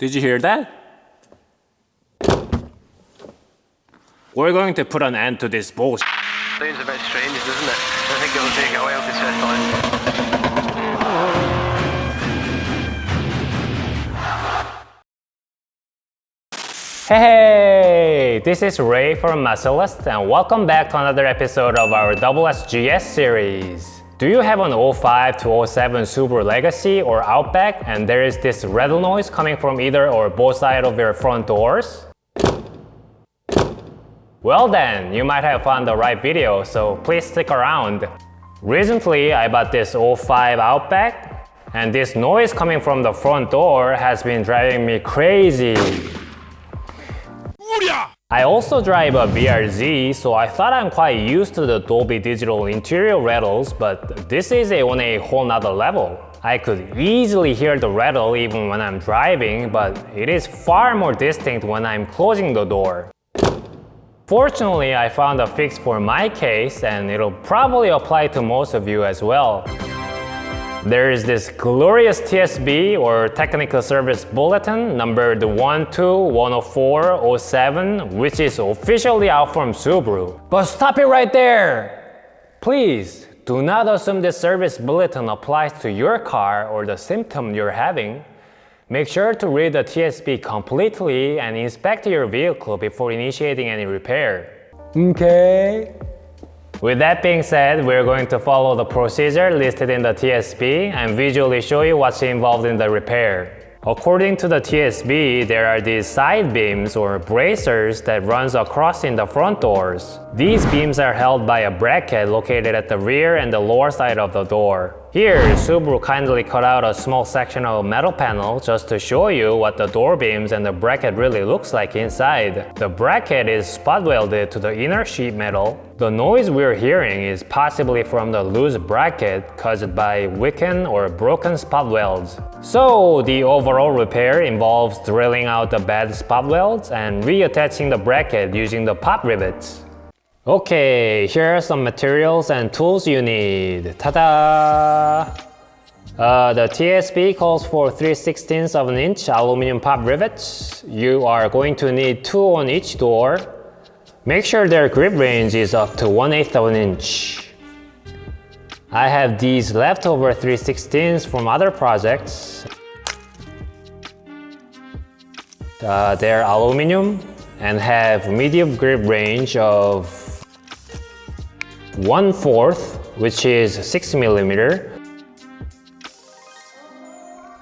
Did you hear that? We're going to put an end to this bullshit. Sounds a bit strange, doesn't it? I think it'll take a while to settle in. Hey, this is Ray from Masilist and welcome back to another episode of our SSGS series. Do you have an 05-07 Subaru Legacy or Outback and there is this rattle noise coming from either or both sides of your front doors? Well then, you might have found the right video, so please stick around. Recently, I bought this 05 Outback and this noise coming from the front door has been driving me crazy. I also drive a BRZ, so I thought I'm quite used to the Dolby Digital interior rattles, but this is on a whole nother level. I could easily hear the rattle even when I'm driving, but it is far more distinct when I'm closing the door. Fortunately, I found a fix for my case, and it'll probably apply to most of you as well. There is this glorious TSB or Technical Service Bulletin numbered 12-104-07, which is officially out from Subaru. But stop it right there! Please, do not assume this service bulletin applies to your car or the symptom you're having. Make sure to read the TSB completely and inspect your vehicle before initiating any repair. Okay. With that being said, we're going to follow the procedure listed in the TSB and visually show you what's involved in the repair. According to the TSB, there are these side beams or bracers that runs across in the front doors. These beams are held by a bracket located at the rear and the lower side of the door. Here, Subaru kindly cut out a small section of metal panel just to show you what the door beams and the bracket really looks like inside. The bracket is spot welded to the inner sheet metal. The noise we're hearing is possibly from the loose bracket caused by weakened or broken spot welds. So the overall repair involves drilling out the bad spot welds and reattaching the bracket using the pop rivets. Okay, here are some materials and tools you need. Ta-da! The TSB calls for 3/16 of an inch aluminum pop rivets. You are going to need 2 on each door. Make sure their grip range is up to 1/8 of an inch. I have these leftover 3/16 from other projects. They're aluminum and have medium grip range of 1/4, which is 6 mm.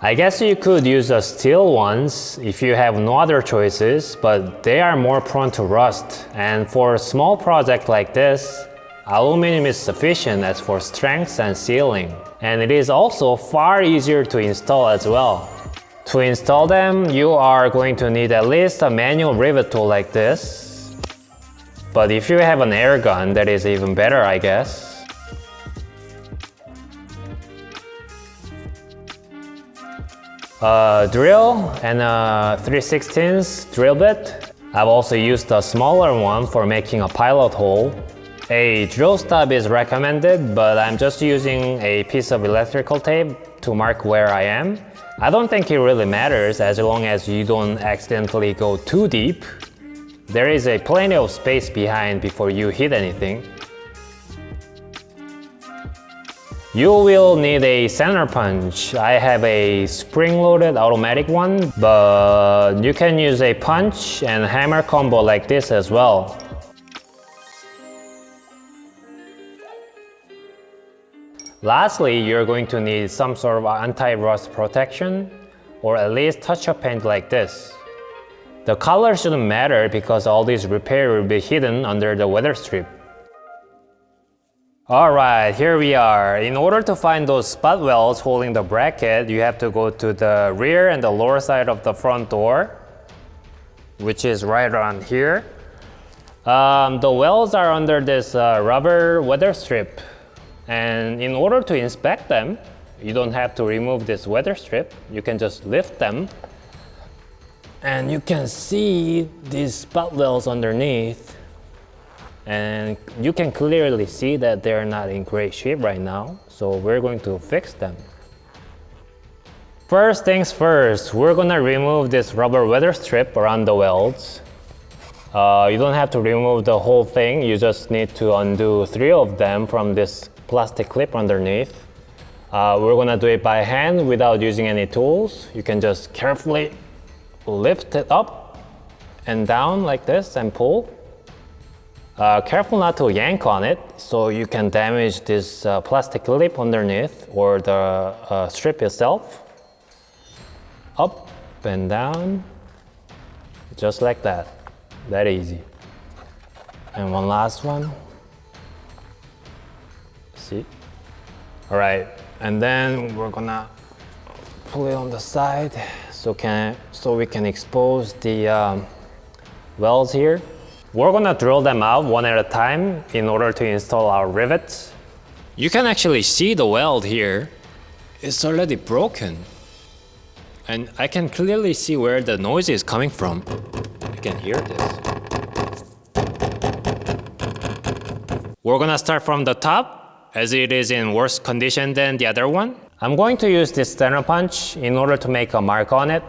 I guess you could use the steel ones if you have no other choices, but they are more prone to rust. And for a small project like this, aluminum is sufficient as for strength and sealing. And it is also far easier to install as well. To install them, you are going to need at least a manual rivet tool like this. But if you have an air gun, that is even better, I guess. A drill and a 3/16 drill bit. I've also used a smaller one for making a pilot hole. A drill stub is recommended, but I'm just using a piece of electrical tape to mark where I am. I don't think it really matters as long as you don't accidentally go too deep. There is plenty of space behind before you hit anything. You will need a center punch. I have a spring-loaded automatic one, but you can use a punch and hammer combo like this as well. Lastly, you're going to need some sort of anti-rust protection, or at least touch-up paint like this. The color shouldn't matter because all these repairs will be hidden under the weather strip. Alright, here we are. In order to find those spot welds holding the bracket, you have to go to the rear and the lower side of the front door, which is right around here. The welds are under this rubber weather strip. And in order to inspect them, you don't have to remove this weather strip. You can just lift them. And you can see these spot welds underneath. And you can clearly see that they're not in great shape right now. So we're going to fix them. First things first, we're gonna remove this rubber weather strip around the welds. You don't have to remove the whole thing, you just need to undo 3 of them from this plastic clip underneath. We're gonna do it by hand without using any tools. You can just carefully lift it up and down like this and pull. Careful not to yank on it so you can damage this plastic clip underneath or the strip itself. Up and down, just like that. That easy. And one last one. See? All right, and then we're gonna pull it on the side so we can expose the welds here. We're gonna drill them out one at a time in order to install our rivets. You can actually see the weld here. It's already broken. And I can clearly see where the noise is coming from. I can hear this. We're gonna start from the top, as it is in worse condition than the other one. I'm going to use this center punch in order to make a mark on it.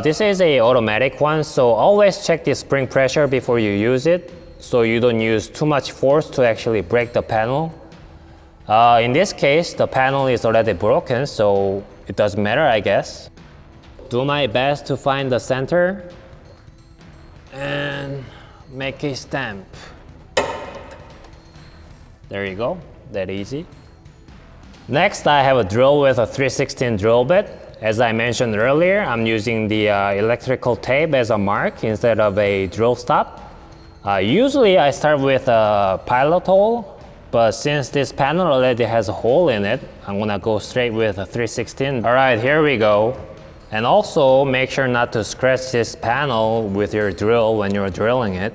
This is an automatic one, so always check the spring pressure before you use it, so you don't use too much force to actually break the panel. In this case, the panel is already broken, so it doesn't matter, I guess. Do my best to find the center and make a stamp. There you go, that easy. Next, I have a drill with a 3/16 drill bit. As I mentioned earlier, I'm using the electrical tape as a mark instead of a drill stop. Usually I start with a pilot hole, but since this panel already has a hole in it, I'm gonna go straight with a 3/16. All right, here we go. And also make sure not to scratch this panel with your drill when you're drilling it.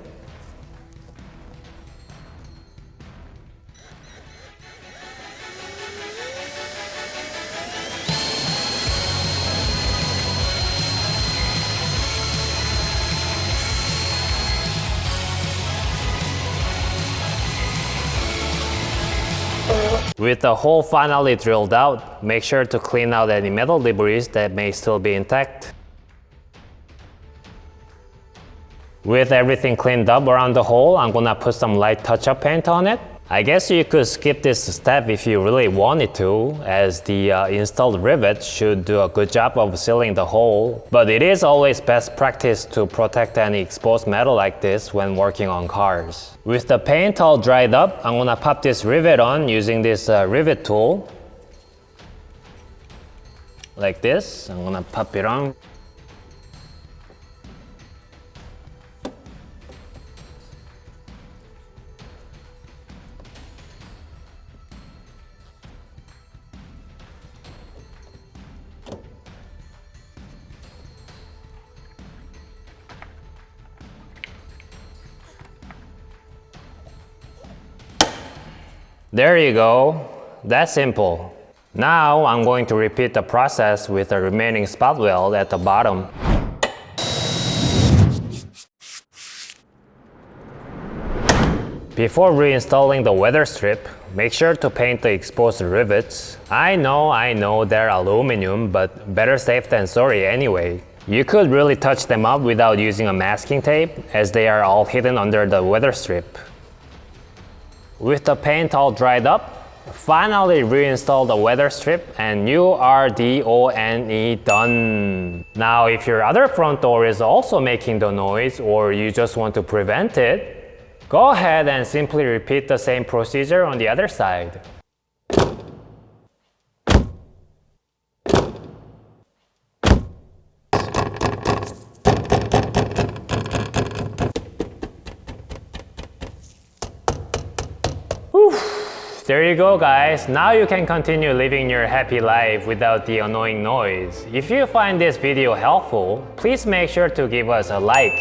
With the hole finally drilled out, make sure to clean out any metal debris that may still be intact. With everything cleaned up around the hole, I'm gonna put some light touch-up paint on it. I guess you could skip this step if you really wanted to, as the installed rivet should do a good job of sealing the hole, but it is always best practice to protect any exposed metal like this when working on cars. With the paint all dried up, I'm gonna pop this rivet on using this rivet tool. Like this, I'm gonna pop it on. There you go. That's simple. Now I'm going to repeat the process with the remaining spot weld at the bottom. Before reinstalling the weather strip, make sure to paint the exposed rivets. I know they're aluminum, but better safe than sorry anyway. You could really touch them up without using a masking tape, as they are all hidden under the weather strip. With the paint all dried up, finally reinstall the weather strip and you are done. Now if your other front door is also making the noise or you just want to prevent it, go ahead and simply repeat the same procedure on the other side. There you go guys, now you can continue living your happy life without the annoying noise. If you find this video helpful, please make sure to give us a like.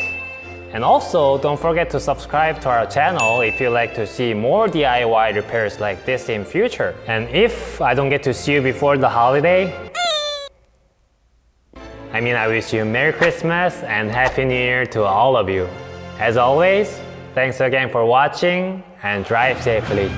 And also, don't forget to subscribe to our channel if you like to see more DIY repairs like this in future. And if I don't get to see you before the holiday, I wish you Merry Christmas and Happy New Year to all of you. As always, thanks again for watching and drive safely.